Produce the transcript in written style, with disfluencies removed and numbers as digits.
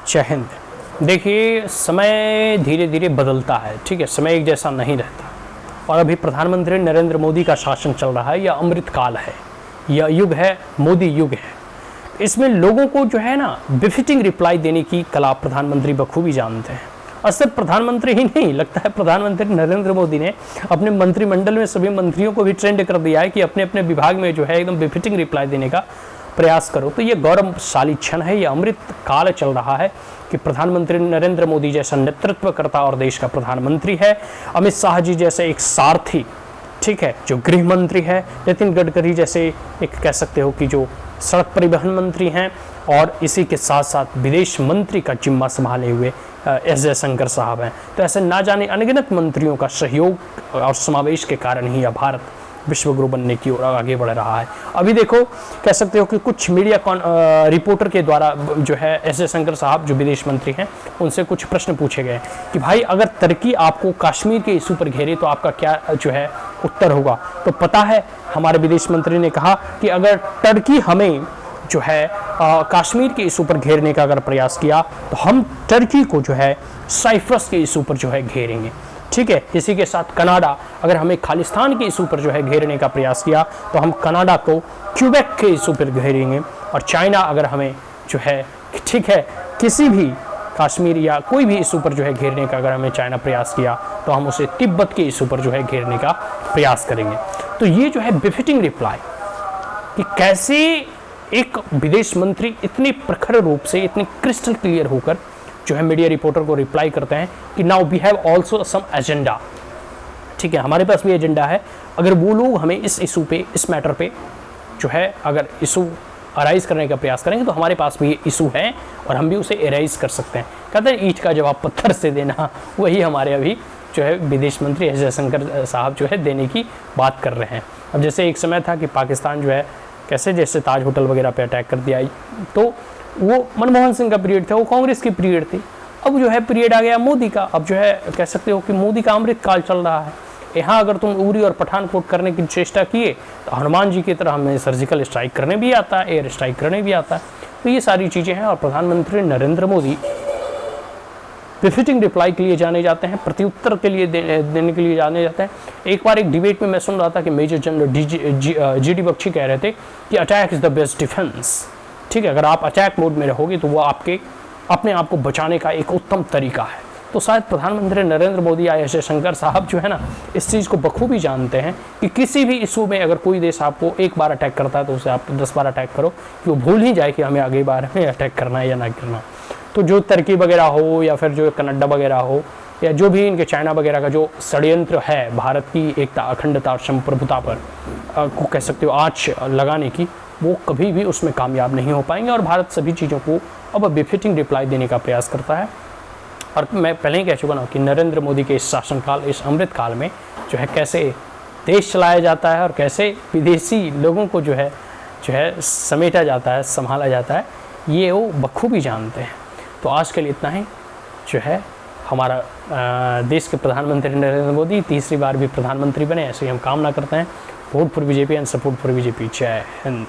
जय हिंद। देखिए, समय धीरे धीरे बदलता है, ठीक है, समय एक जैसा नहीं रहता। और अभी प्रधानमंत्री नरेंद्र मोदी का शासन चल रहा है, यह अमृत काल है, यह युग है, मोदी युग है। इसमें लोगों को जो है ना बिफिटिंग रिप्लाई देने की कला प्रधानमंत्री बखूबी जानते हैं। और सिर्फ प्रधानमंत्री ही नहीं, लगता है प्रधानमंत्री नरेंद्र मोदी ने अपने मंत्रिमंडल में सभी मंत्रियों को भी ट्रेंड कर दिया है कि अपने अपने विभाग में जो है एकदम बिफिटिंग रिप्लाई देने का प्रयास करो। तो ये गौरवशाली क्षण है, ये अमृत काल चल रहा है कि प्रधानमंत्री नरेंद्र मोदी जैसा नेतृत्वकर्ता और देश का प्रधानमंत्री है, अमित शाह जी जैसे एक सारथी, ठीक है, जो गृह मंत्री है, नितिन गडकरी जैसे एक कह सकते हो कि जो सड़क परिवहन मंत्री हैं, और इसी के साथ साथ विदेश मंत्री का जिम्मा संभाले हुए एस जयशंकर साहब हैं। तो ऐसे ना जाने अनगिनत मंत्रियों का सहयोग और समावेश के कारण ही यह भारत विश्व गुरु बनने की ओर आगे बढ़ रहा है। अभी देखो, कह सकते हो कि कुछ मीडिया रिपोर्टर के द्वारा जो है एस जयशंकर साहब जो विदेश मंत्री हैं, उनसे कुछ प्रश्न पूछे गए कि भाई अगर तुर्की आपको कश्मीर के इशू पर घेरे तो आपका क्या जो है उत्तर होगा। तो पता है, हमारे विदेश मंत्री ने कहा कि अगर तुर्की हमें जो है कश्मीर के इशू पर घेरने का अगर प्रयास किया तो हम तुर्की को जो है साइप्रस के इशू पर जो है घेरेंगे, ठीक है। इसी के साथ कनाडा अगर हमें खालिस्तान के इशू पर जो है घेरने का प्रयास किया तो हम कनाडा को क्यूबेक के इशू पर घेरेंगे। और चाइना अगर हमें जो है, ठीक है, किसी भी कश्मीर या कोई भी इशू पर जो है घेरने का अगर हमें चाइना प्रयास किया तो हम उसे तिब्बत के इशू पर जो है घेरने का प्रयास करेंगे। तो ये जो है बिफिटिंग रिप्लाई कि कैसे एक विदेश मंत्री इतनी प्रखर रूप से, इतनी क्रिस्टल क्लियर होकर जो है मीडिया रिपोर्टर को रिप्लाई करते हैं कि now we have also some agenda, ठीक है, हमारे पास भी एजेंडा है। अगर वो लोग हमें इस इशू पे, इस मैटर पे जो है अगर इशू अराइज करने का प्रयास करेंगे तो हमारे पास भी ये इशू है और हम भी उसे एराइज कर सकते हैं। कहते हैं ईंट का जवाब पत्थर से देना, वही हमारे अभी जो है विदेश मंत्री एस जयशंकर साहब जो है देने की बात कर रहे हैं। अब जैसे एक समय था कि पाकिस्तान जो है कैसे जैसे ताज होटल वगैरह पे अटैक कर दिया, तो वो मनमोहन सिंह का पीरियड था, वो कांग्रेस की पीरियड थी। अब जो है पीरियड आ गया मोदी का। अब जो है कह सकते हो कि मोदी का अमृत काल चल रहा है। यहाँ अगर तुम उरी और पठानकोट करने की चेष्टा किए तो हनुमान जी की तरह हमें सर्जिकल स्ट्राइक करने भी आता है, एयर स्ट्राइक करने भी आता है। तो ये सारी चीज़ें हैं और प्रधानमंत्री नरेंद्र मोदी बिफिटिंग रिप्लाई के लिए जाने जाते हैं, प्रत्युत्तर के लिए देने के लिए जाने जाते हैं। एक बार एक डिबेट में मैं सुन रहा था कि major general G D Bakshi कह रहे थे कि attack is the best defence, ठीक है, अगर आप अटैक मोड में रहोगे तो वो आपके अपने आप को बचाने का एक उत्तम तरीका है। तो शायद प्रधानमंत्री नरेंद्र मोदी या एस जयशंकर साहब जो है ना, इस चीज़ को बखूबी जानते हैं कि किसी भी इशू में अगर कोई देश आपको एक बार अटैक करता है तो उसे आप 10 बार अटैक करो कि वो भूल ही जाए कि हमें अगली बार में अटैक करना है या ना करना। तो जो तुर्की वगैरह हो या फिर जो कनाडा वगैरह हो या जो भी इनके चाइना वगैरह का जो षड्यंत्र है भारत की एकता, अखंडता और संप्रभुता पर को कह सकते हो आँच लगाने की, वो कभी भी उसमें कामयाब नहीं हो पाएंगे। और भारत सभी चीज़ों को अब बिफिटिंग रिप्लाई देने का प्रयास करता है। और मैं पहले ही कह चुका ना कि नरेंद्र मोदी के इस शासनकाल, इस अमृत काल में जो है कैसे देश चलाया जाता है और कैसे विदेशी लोगों को जो है समेटा जाता है, संभाला जाता है, ये वो बखूबी जानते हैं। तो आज के लिए इतना ही। जो है हमारा देश के प्रधानमंत्री नरेंद्र मोदी तीसरी बार भी प्रधानमंत्री बने, ऐसे ही हम कामना करते हैं। Vote for BJP and support for BJP. जय हिंद।